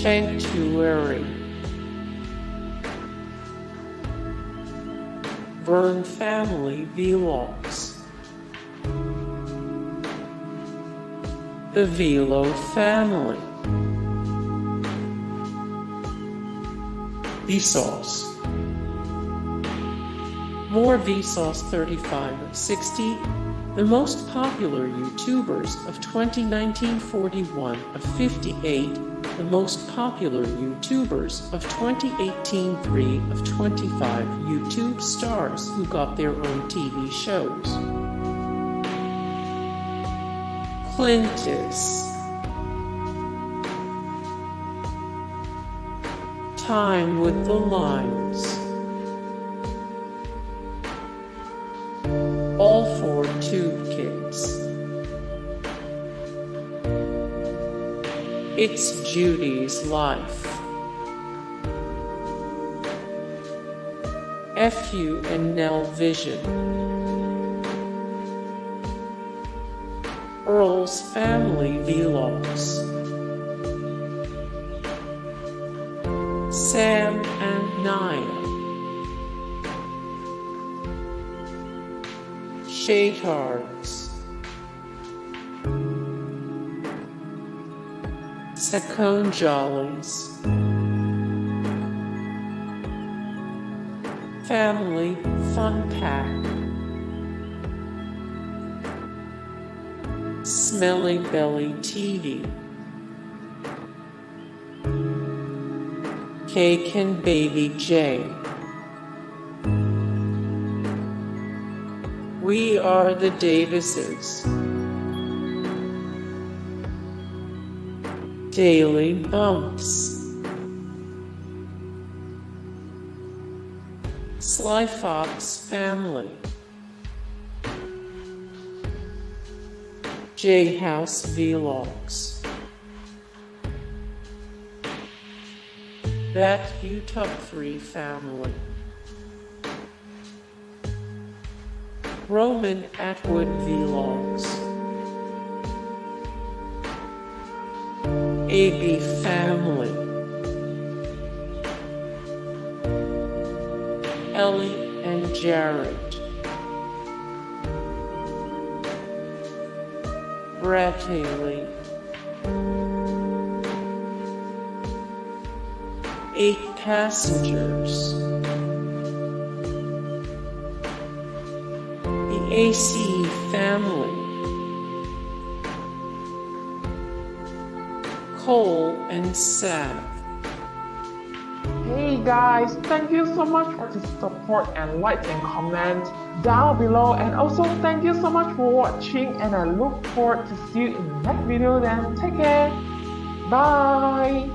Shanktuary, Vern Family Vlogs, the Velo Family, Vsauce. More Vsauce 35 of 60, the most popular YouTubers of 2019. 41 of 58, the most popular YouTubers of 2018. 3 of 25 YouTube stars who got their own TV shows. Clintus. Time with the Lines. All for Tube Kids. itsJudysLife. FU&L Vision. Earls Family Vlogs. Sam and Naya. SHAYTARDS. SACCONEJOLYs. Family Fun Pack. SmellyBellyTV. KKandBabyJ. We Are the Davises. Daily Bumps. Slyfox Family. J-House Vlogs. That You Top 3 Family. RomanAtwoodVlogs. AB Family. Ellie and Jared. Bratayley. 8 Passengers. The AC Family. Cole&Sav. Hey guys, thank you so much for the support and like and comment down below, and also thank you so much for watching, and I look forward to see you in the next video. Then take care, bye.